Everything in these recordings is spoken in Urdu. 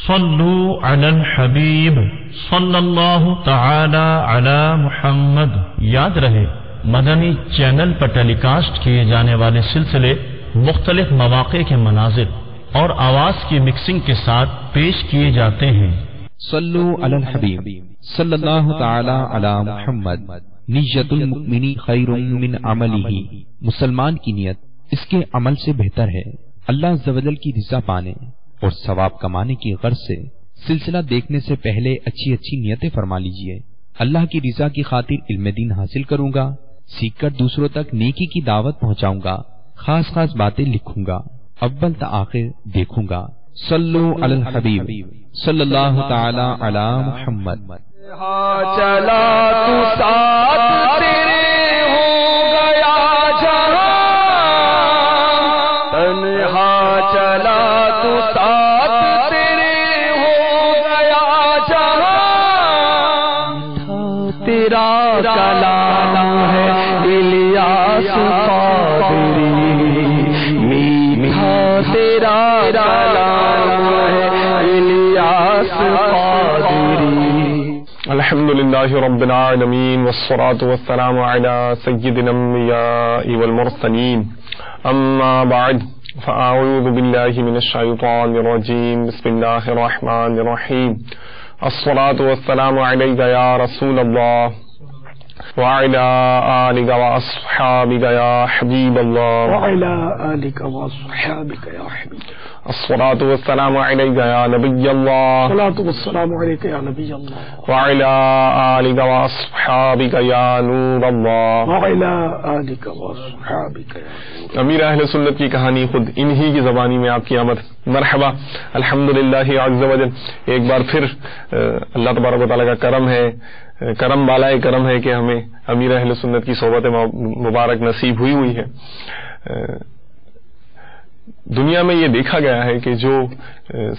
صلو علی الحبیب صلی اللہ تعالی علی محمد۔ یاد رہے مدنی چینل پر ٹیلی کاسٹ کیے جانے والے سلسلے مختلف مواقع کے مناظر اور آواز کی مکسنگ کے ساتھ پیش کیے جاتے ہیں۔ صلو علی الحبیب صلی اللہ تعالی علی محمد۔ نیت المؤمن خیر من عملہ، مسلمان کی نیت اس کے عمل سے بہتر ہے۔ اللہ عز و جل کی رضا پانے اور ثواب کمانے کی غرض سے سلسلہ دیکھنے سے پہلے اچھی اچھی نیتیں فرما لیجئے۔ اللہ کی رضا کی خاطر علم دین حاصل کروں گا، سیکھ کر دوسروں تک نیکی کی دعوت پہنچاؤں گا، خاص خاص باتیں لکھوں گا، اول تا آخر دیکھوں گا۔ صلو علی الحبیب صلی اللہ تعالی علی محمد۔ چلا تو ساتھ تیرے ہو گیا جہاں، تنہا چلا تو ساتھ تیرے ہو گیا جہاں، تیرا کلام ہے الیاس قادری، میٹھا تیرا کلام ہے الیاس قادری۔ الحمدللہ رب العالمین والصلاة والسلام علی سید الانبیاء والمرسلین، اما بعد فاعوذ باللہ من الشیطان الرجیم، بسم اللہ الرحمن الرحیم۔ الصلاة والسلام علیک یا رسول اللہ وعلی آلک واصحابک یا حبیب اللہ، وعلى آلك وصحابك يا حبيب، الصلاة والسلام علیک یا نبی اللہ، الصلاة والسلام عليك يا نبي الله، وعلی آلک واصحابک یا نور اللہ۔ وعلى آلك وصحابك يا نور۔ امیر اہل سنت کی کہانی خود انہی کی زبانی میں آپ کی آمد مرحبا۔ الحمدللہ عز و جل، ایک بار پھر اللہ تبارک و تعالیٰ کا کرم ہے، کرم بالائے کرم ہے کہ ہمیں امیر اہل سنت کی صحبت مبارک نصیب ہوئی ہے۔ دنیا میں یہ دیکھا گیا ہے کہ جو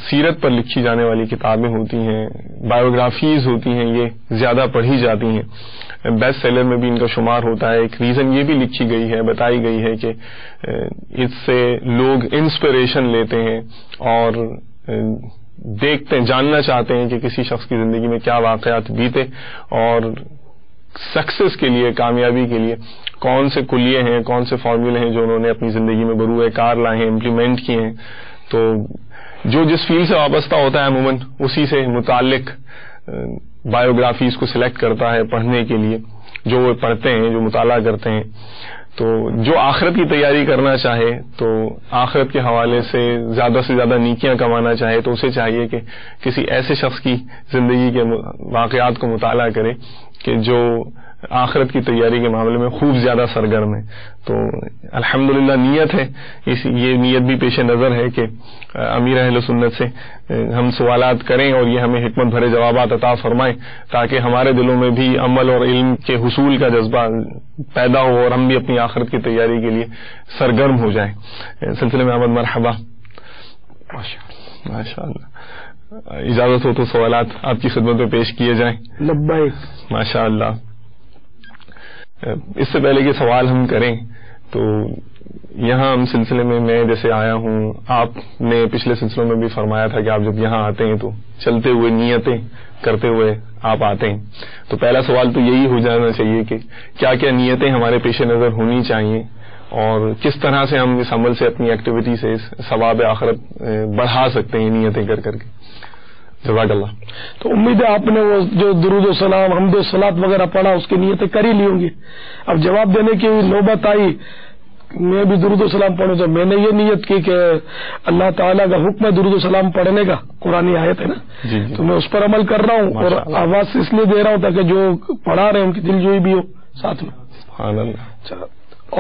سیرت پر لکھی جانے والی کتابیں ہوتی ہیں، بایوگرافیز ہوتی ہیں، یہ زیادہ پڑھی جاتی ہیں، بیسٹ سیلر میں بھی ان کا شمار ہوتا ہے۔ ایک ریزن یہ بھی لکھی گئی ہے، بتائی گئی ہے کہ اس سے لوگ انسپریشن لیتے ہیں اور دیکھتے ہیں، جاننا چاہتے ہیں کہ کسی شخص کی زندگی میں کیا واقعات بیتے اور سکسیس کے لیے، کامیابی کے لیے کون سے کلیے ہیں، کون سے فارمولے ہیں جو انہوں نے اپنی زندگی میں بروئے کار لائے ہیں، امپلیمنٹ کیے ہیں۔ تو جو جس فیلڈ سے وابستہ ہوتا ہے عموماً اسی سے متعلق بایوگرافیز کو سلیکٹ کرتا ہے پڑھنے کے لیے، جو وہ پڑھتے ہیں، جو مطالعہ کرتے ہیں۔ تو جو آخرت کی تیاری کرنا چاہے، تو آخرت کے حوالے سے زیادہ نیکیاں کمانا چاہے، تو اسے چاہیے کہ کسی ایسے شخص کی زندگی کے واقعات کو مطالعہ کرے کہ جو آخرت کی تیاری کے معاملے میں خوب زیادہ سرگرم ہے۔ تو الحمدللہ نیت ہے، یہ نیت بھی پیش نظر ہے کہ امیر اہل سنت سے ہم سوالات کریں اور یہ ہمیں حکمت بھرے جوابات عطا فرمائیں، تاکہ ہمارے دلوں میں بھی عمل اور علم کے حصول کا جذبہ پیدا ہو اور ہم بھی اپنی آخرت کی تیاری کے لیے سرگرم ہو جائیں۔ سلسلے میں آمد مرحبا۔ ماشاء اللہ، اجازت ہو تو سوالات آپ کی خدمت میں پیش کیے جائیں۔ لبیک۔ ماشاء اللہ۔ اس سے پہلے کہ سوال ہم کریں تو یہاں ہم سلسلے میں جیسے آیا ہوں، آپ نے پچھلے سلسلوں میں بھی فرمایا تھا کہ آپ جب یہاں آتے ہیں تو چلتے ہوئے نیتیں کرتے ہوئے آپ آتے ہیں۔ تو پہلا سوال تو یہی ہو جانا چاہیے کہ کیا کیا نیتیں ہمارے پیش نظر ہونی چاہیے اور کس طرح سے ہم اس عمل سے، اپنی ایکٹیویٹی سے ثواب آخرت بڑھا سکتے ہیں نیتیں کر کے۔ جزاک اللہ۔ تو امید ہے آپ نے وہ جو درود و سلام، حمد و صلات وغیرہ پڑھا، اس کی نیتیں کر ہی لی ہوں گی۔ اب جواب دینے کی نوبت آئی، میں بھی درود و سلام پڑھوں تو میں نے یہ نیت کی کہ اللہ تعالیٰ کا حکم ہے درود و سلام پڑھنے کا، قرآن آیت ہے نا، تو میں اس پر عمل کر رہا ہوں اور آواز اس لیے دے رہا ہوں تاکہ جو پڑھا رہے ہیں ان کی دل جوئی بھی ہو ساتھ میں۔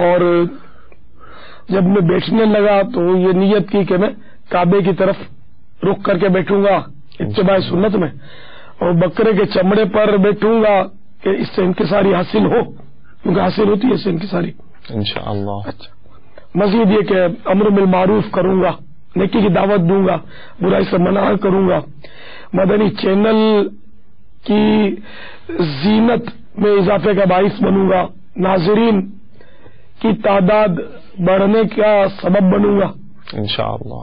اور جب میں بیٹھنے لگا تو یہ نیت کی کہ میں کعبے کی طرف رخ کر کے بیٹھوں گا اتباع سنت میں، اور بکرے کے چمڑے پر بیٹھوں گا کہ اس سے انکساری حاصل ہو، کیونکہ حاصل ہوتی ہے اس سے انکساری انشاءاللہ۔ مزید یہ کہ امر بالمعروف کروں گا، نیکی کی دعوت دوں گا، برائی سے منع کروں گا، مدنی چینل کی زینت میں اضافے کا باعث بنوں گا، ناظرین کی تعداد بڑھنے کا سبب بنوں گا انشاءاللہ۔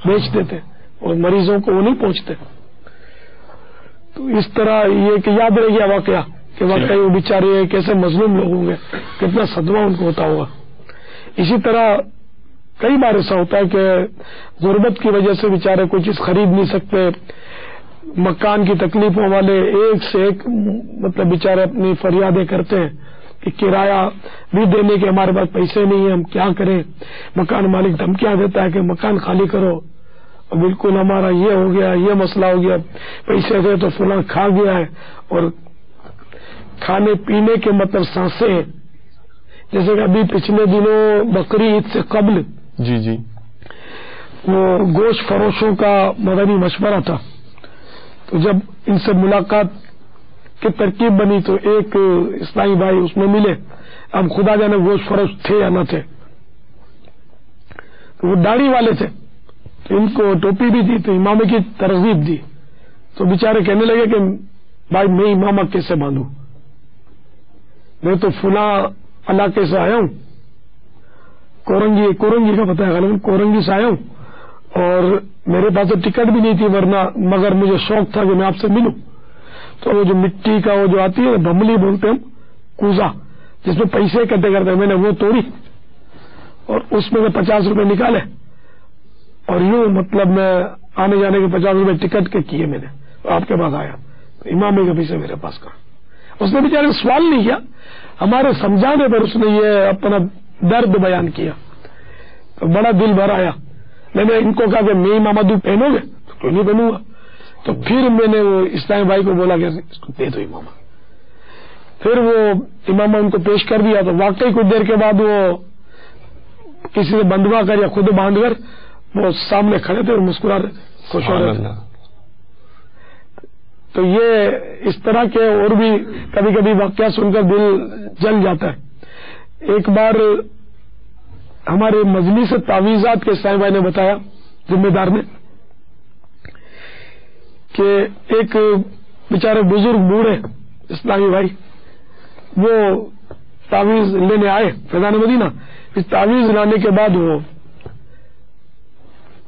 بیچ دیتے اور مریضوں کو وہ نہیں پہنچتے. تو اس طرح یہ کہ یاد رہ گیا واقعہ کہ واقعی وہ بیچارے کیسے مظلوم لوگ ہوں گے, کتنا صدمہ ان کو ہوتا ہوگا. اسی طرح کئی بار ایسا ہوتا ہے کہ غربت کی وجہ سے بیچارے کوئی چیز خرید نہیں سکتے, مکان کی تکلیفوں والے ایک سے ایک مطلب بیچارے اپنی فریادیں کرتے ہیں کہ کرایہ بھی دینے کے ہمارے پاس پیسے نہیں ہیں, ہم کیا کریں. مکان مالک دھمکیاں دیتا ہے کہ مکان خالی کرو, بالکل ہمارا یہ ہو گیا, یہ مسئلہ ہو گیا, پیسے تھے تو فلاں کھا گیا ہے. اور کھانے پینے کے مطلب سانسیں, جیسے کہ ابھی پچھلے دنوں بقری عید سے قبل جی وہ گوشت فروشوں کا مدنی مشورہ تھا, تو جب ان سے ملاقات کی ترکیب بنی تو ایک اسلامی بھائی اس میں ملے. اب خدا جانے گوشت فروش تھے یا نہ تھے, تو وہ داڑھی والے تھے, تو ان کو ٹوپی بھی دی تو امامے کی ترغیب دی. تو بیچارے کہنے لگے کہ بھائی میں امامہ کیسے باندھوں, میں تو فلاں علاقے سے آیا ہوں, کورنگی کا پتہ ہے غالباً, کورنگی سے آیا ہوں, اور میرے پاس تو ٹکٹ بھی نہیں تھی ورنہ, مگر مجھے شوق تھا کہ میں آپ سے ملوں. تو وہ جو مٹی کا وہ جو آتی ہے بملی بولتے ہیں کوزا, جس میں پیسے اکٹھے کرتے ہیں, میں نے وہ توڑی اور اس میں 50 روپے نکالے اور یوں مطلب میں آنے جانے کے 50 روپے ٹکٹ کے کیے میں نے, آپ کے پاس آیا. امام کے پیسے میرے پاس کہا. اس نے بیچارے سوال نہیں کیا, ہمارے سمجھانے پر اس نے یہ اپنا درد بیان کیا, تو بڑا دل بھر آیا. میں نے ان کو کہا کہ میں امامہ پہنو گے, تو کیوں نہیں پہنوں گا. تو پھر میں نے وہ اسلامی بھائی کو بولا کہ اس کو دے دو امامہ. پھر وہ امامہ ان کو پیش کر دیا, تو واقعی کچھ دیر کے بعد وہ کسی سے بندوا کر یا خود باندھ کر وہ سامنے کھڑے تھے اور مسکرا رہے تھے, خوش ہو رہے تھے. تو یہ اس طرح کے اور بھی کبھی کبھی واقعہ سن کر دل جل جاتا ہے. ایک بار ہمارے مجلس تعویذات کے اسلامی بھائی نے بتایا, ذمہ دار نے, کہ ایک بیچارے بزرگ بوڑھے اسلامی بھائی وہ تعویذ لینے آئے فیضان مدینہ. اس تعویذ لانے کے بعد وہ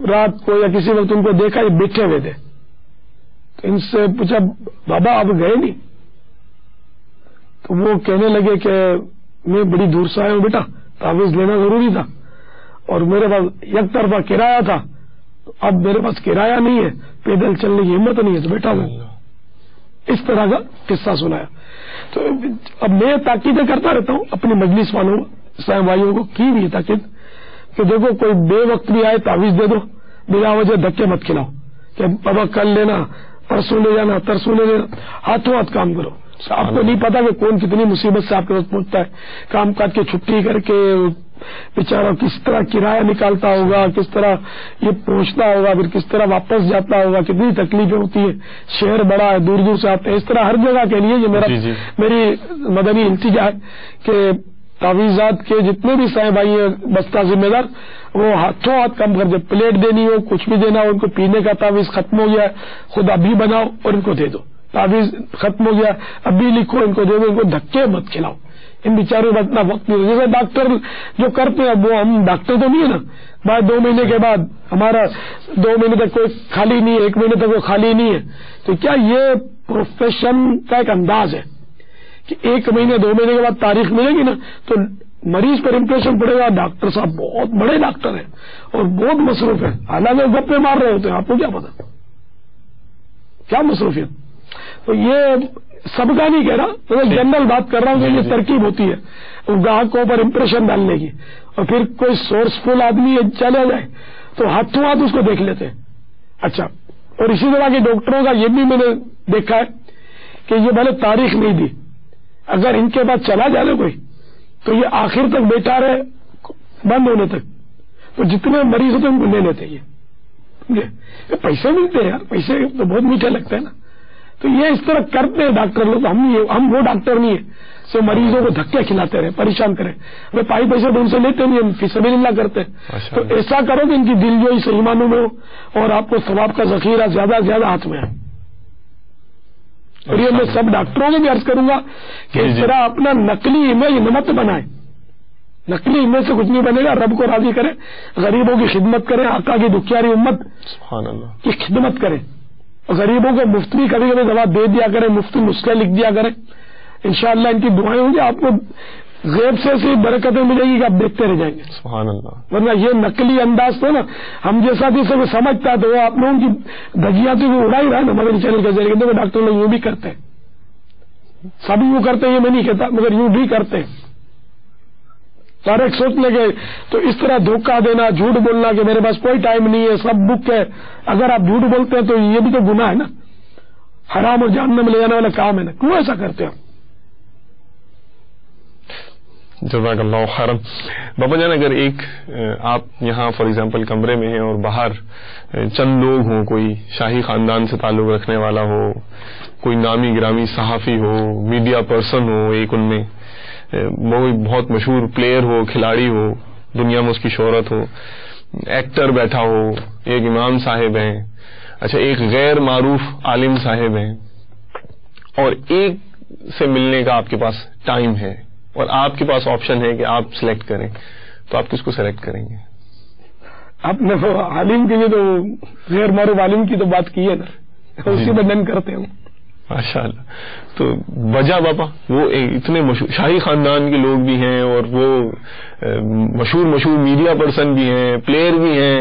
رات کو یا کسی وقت ان کو دیکھا یہ بیٹھے ہوئے تھے, تو ان سے پوچھا بابا آپ گئے نہیں؟ تو وہ کہنے لگے کہ میں بڑی دور سے آیا ہوں بیٹا, تعویذ لینا ضروری تھا اور میرے پاس یک طرفہ کرایہ تھا, اب میرے پاس کرایہ نہیں ہے, پیدل چلنے کی ہمت نہیں ہے, تو بیٹا وہ اس طرح کا قصہ سنایا. تو اب میں تاکیدیں کرتا رہتا ہوں اپنے مجلس والوں اسلام بھائیوں کو, کی بھی تاکید کہ دیکھو کوئی بے وقت بھی آئے تعویذ دے دو, بلا وجہ دھکے مت کھلاؤ کہ بابا کل لینا, پرسوں لے جانا, ترسوں لے لینا, ہاتھوں ہاتھ کام کرو. آپ کو نہیں پتا کہ کون کتنی مصیبت سے آپ کے پاس پہنچتا ہے, کام کاج کی چھٹی کر کے بیچارہ کس طرح کرایہ نکالتا ہوگا, کس طرح یہ پہنچتا ہوگا, پھر کس طرح واپس جاتا ہوگا, کتنی تکلیفیں ہوتی ہیں, شہر بڑا ہے, دور دور سے آتے ہیں. اس طرح ہر جگہ کے لیے یہ میری مدنی التجا ہے کہ تعویذات کے جتنے بھی صاحب بھائی ہیں بستہ ذمہ دار, وہ ہاتھوں ہاتھ کام کر دے. پلیٹ دینی ہو, کچھ بھی دینا ہو, ان کو پینے کا تعویذ ختم ہو گیا ہے, خود ابھی بناؤ اور ان کو دے دو. تعویذ ختم ہو گیا, ابھی لکھو, ان کو دے دو, ان کو دھکے مت کھلاؤ. ان بیچاروں میں اتنا وقت نہیں. جیسے ڈاکٹر جو کرتے ہیں, وہ ہم ڈاکٹر تو نہیں ہے نا, بعد 2 مہینے کے بعد ہمارا 2 مہینے تک کوئی خالی نہیں ہے, 1 مہینے تک کوئی خالی نہیں ہے. تو کیا یہ پروفیشن کا ایک انداز ہے کہ 1 مہینے 2 مہینے کے بعد تاریخ ملے گی نا تو مریض پر امپریشن پڑے گا, ڈاکٹر صاحب بہت بڑے ڈاکٹر ہیں اور بہت مصروف ہیں, حالانکہ گپے مار رہے ہوتے ہیں, آپ کو کیا پتا کیا مصروفیت. تو یہ سب کا نہیں کہہ رہا, تو میں جنرل بات کر رہا ہوں کہ یہ ترکیب ہوتی ہے گاہکوں پر امپریشن ڈالنے کی, اور پھر کوئی سورسفل آدمی چلا جائے تو ہاتھوں ہاتھ اس کو دیکھ لیتے ہیں. اچھا, اور اسی طرح کے ڈاکٹروں کا یہ بھی میں نے دیکھا ہے کہ یہ بھلے تاریخ نہیں دی, اگر ان کے بعد چلا جائے کوئی تو یہ آخر تک بیٹھا رہے بند ہونے تک, تو جتنے مریض ہوتے ہیں ان کو لے لیتے. یہ پیسے ملتے ہیں یار, پیسے تو بہت میٹھے لگتے ہیں نا. تو یہ اس طرح کرتے ہیں ڈاکٹر لوگ. ہم وہ ڈاکٹر نہیں ہیں سے مریضوں کو دھکے کھلاتے رہے, پریشان کریں. ہمیں پائی پیسے تو ان سے لیتے نہیں, ہم فی سبیل اللہ کرتے ہیں. تو ایسا کرو کہ ان کی دل جوئی صحیح معنوں میں ہو اور آپ کو ثواب کا ذخیرہ زیادہ سے زیادہ ہاتھ میں ہے. اور یہ میں سب ڈاکٹروں کو بھی عرض کروں گا کہ اس طرح اپنا نقلی امیج مت بنائیں نقلی امیج سے کچھ نہیں بنے گا. رب کو راضی کرے, غریبوں کی خدمت کرے, آقا کی دکھیاری امت سبحان اللہ کی خدمت کرے, غریبوں کو مفت بھی کبھی کبھی دوا دے دیا کرے, مفت نسخے لکھ دیا کرے. انشاءاللہ ان کی دعائیں ہوں گی, آپ کو غیب سے ایسی برکتیں ملے گی کہ آپ دیکھتے رہ جائیں گے. سبحان اللہ. ورنہ یہ نقلی انداز تو نا, ہم جیسا جیسے وہ سمجھتا ہے تو وہ آپ لوگوں کی دھجیاں تو اڑا ہی رہا ہے نا مدنی چینل کے ذریعے. دیکھو ڈاکٹر لوگ یوں بھی کرتے ہیں, سب یوں کرتے ہیں یہ میں نہیں کہتا, مگر یوں بھی کرتے ہیں. اور ایک سوچ لگے تو اس طرح دھوکہ دینا, جھوٹ بولنا کہ میرے پاس کوئی ٹائم نہیں ہے, سب بک ہے. اگر آپ جھوٹ بولتے ہیں تو یہ بھی تو گناہ ہے نا, حرام اور جہنم میں لے جانے والا کام ہے نا. کیوں ایسا کرتے ہیں؟ جزاک اللہ خیرا. بابا جان, اگر ایک آپ یہاں فار ایگزامپل کمرے میں ہیں اور باہر چند لوگ ہوں, کوئی شاہی خاندان سے تعلق رکھنے والا ہو, کوئی نامی گرامی صحافی ہو, میڈیا پرسن ہو, ایک ان میں کوئی بہت مشہور پلیئر ہو, کھلاڑی ہو, دنیا میں اس کی شہرت ہو, ایکٹر بیٹھا ہو, ایک امام صاحب ہیں, اچھا ایک غیر معروف عالم صاحب ہیں, اور ایک سے ملنے کا آپ کے پاس ٹائم ہے اور آپ کے پاس آپشن ہے کہ آپ سلیکٹ کریں, تو آپ کس کو سلیکٹ کریں گے؟ آپ نے عالم کے لیے تو غیر معروف عالم کی تو بات کی ہے نا, اسی میں ڈن کرتے ہوں. ماشاء اللہ. تو وجہ بابا وہ اتنے مشہور شاہی خاندان کے لوگ بھی ہیں اور وہ مشہور میڈیا پرسن بھی ہیں, پلیئر بھی ہیں,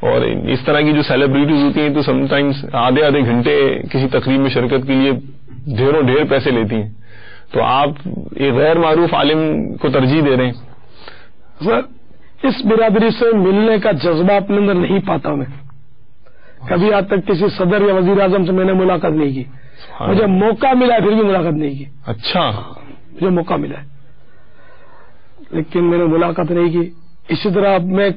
اور اس طرح کی جو سیلیبریٹیز ہوتی ہیں تو سم ٹائمز آدھے گھنٹے کسی تقریب میں شرکت کے لیے ڈھیر پیسے لیتی ہیں, تو آپ ایک غیر معروف عالم کو ترجیح دے رہے ہیں. سر, اس برادری سے ملنے کا جذبہ اپنے اندر نہیں پاتا میں. کبھی آج تک کسی صدر یا وزیر اعظم سے میں نے ملاقات نہیں کی. مجھے موقع ملا ہے پھر بھی ملاقات نہیں کی. اچھا, مجھے موقع ملا ہے لیکن میں نے ملاقات نہیں کی. اسی طرح اب میں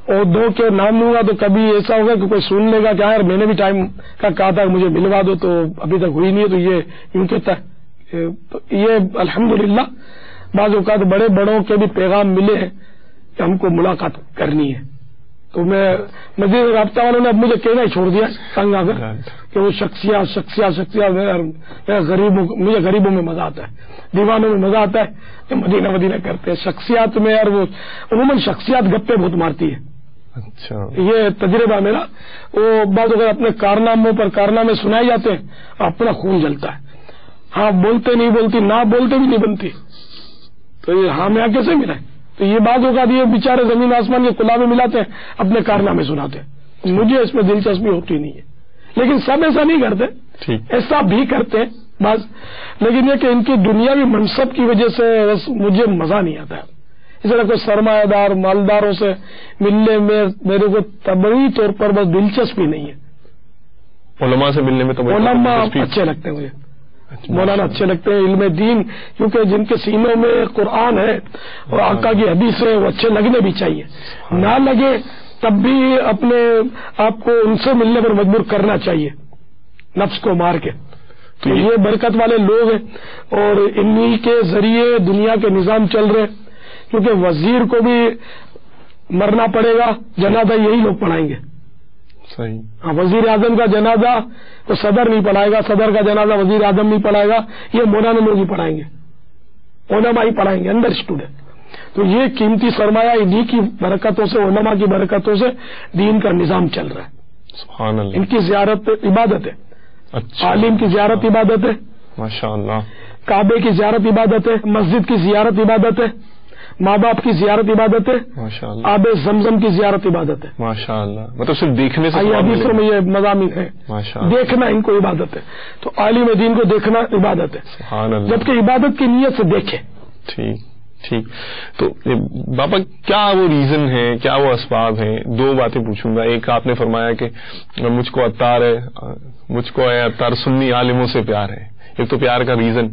عہدوں کے نام لوں گا تو کبھی ایسا ہوگا کہ کوئی سن لے گا کہ یار میں نے بھی ٹائم کا کہا تھا مجھے ملوا دو, تو ابھی تک ہوئی نہیں ہے, تو یہ یوں کہتا ہے. تو یہ الحمدللہ بعض اوقات بڑے بڑوں کے بھی پیغام ملے ہیں کہ ہم کو ملاقات کرنی ہے, تو میں مزید رابطہ والوں نے اب مجھے کہنا ہی چھوڑ دیا تنگ آ کر کہ وہ شخصیات مجھے غریبوں میں مزہ آتا ہے, دیوانوں میں مزہ آتا ہے کہ مدینہ کرتے ہیں. شخصیات میں یار وہ عموماً شخصیات گپے بہت مارتی ہے. اچھا, یہ تجربہ میرا. وہ بعض اگر اپنے کارناموں پر کارنامے سنائے جاتے ہیں اپنا خون جلتا ہے. ہاں بولتے نہیں بولتی, نہ بولتے بھی نہیں بنتی, تو یہ ہاں میں کیسے ملا ہے؟ تو یہ بعض اوقات یہ بیچارے زمین آسمان کے کلابے ملاتے ہیں, اپنے کارنامے سناتے ہیں. مجھے اس میں دلچسپی ہوتی نہیں ہے, لیکن سب ایسا نہیں کرتے, ایسا بھی کرتے ہیں بعض. لیکن یہ کہ ان کی دنیاوی منصب کی وجہ سے بس مجھے مزہ نہیں آتا ہے. اس طرح کوئی سرمایہ دار مالداروں سے ملنے میں میرے کو طبعی طور پر بس دلچسپی نہیں ہے. علماء سے ملنے میں تو علماء اچھے لگتے ہیں مجھے, مولانا اچھے لگتے ہیں, علم دین, کیونکہ جن کے سینوں میں قرآن ہے اور آقا کی حدیث ہے وہ اچھے لگنے بھی چاہیے. نہ لگے تب بھی اپنے آپ کو ان سے ملنے پر مجبور کرنا چاہیے نفس کو مار کے. تو یہ برکت والے لوگ ہیں اور انہی کے ذریعے دنیا کے نظام چل رہے, کیونکہ وزیر کو بھی مرنا پڑے گا, جنازہ یہی لوگ پڑھائیں گے. صحیح. ہاں, وزیر اعظم کا جنازہ تو صدر نہیں پڑھائے گا, صدر کا جنازہ وزیر اعظم نہیں پڑھائے گا, یہ مولانا لوگ ہی پڑھائیں گے, علماء ہی پڑھائیں گے, انڈرسٹوڈ ہے. تو یہ قیمتی سرمایہ انہی کی برکتوں سے, علماء کی برکتوں سے دین کا نظام چل رہا ہے. سبحان اللہ. ان کی زیارت عبادت ہے. اچھا, عالم کی زیارت عبادت ہے. ماشاء اللہ. کعبے کی زیارت عبادت ہے, مسجد کی زیارت عبادت ہے, ماں باپ کی زیارت عبادت ہے, ماشاء اللہ. آب زمزم کی زیارت عبادت ہے. ماشاء اللہ. مطلب صرف دیکھنے سے حدیثوں میں یہ مضامین ہے, دیکھنا ان کو عبادت ہے. تو عالم دین کو دیکھنا عبادت ہے, سبحان اللہ. جبکہ عبادت کی نیت سے دیکھے. ٹھیک. تو بابا کیا وہ ریزن ہے, کیا وہ اسباب ہیں؟ دو باتیں پوچھوں گا. ایک آپ نے فرمایا کہ مجھ کو عطار سنی عالموں سے پیار ہے, ایک تو پیار کا ریزن.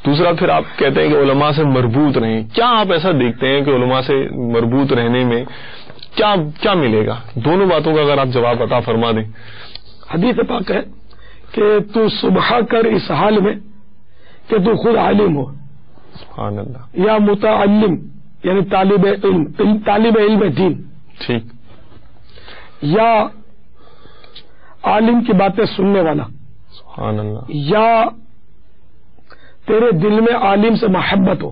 دوسرا پھر آپ کہتے ہیں کہ علماء سے مربوط رہیں. کیا آپ ایسا دیکھتے ہیں کہ علماء سے مربوط رہنے میں کیا ملے گا؟ دونوں باتوں کا اگر آپ جواب عطا فرما دیں. حدیث پاک ہے کہ تو صبح کر اس حال میں کہ تو خود عالم ہو, سبحان اللہ, یا متعلم یعنی طالب علم دین, ٹھیک, یا عالم کی باتیں سننے والا, سبحان اللہ, یا تیرے دل میں عالم سے محبت ہو,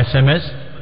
SMS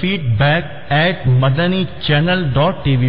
feedback@madanichannel.tv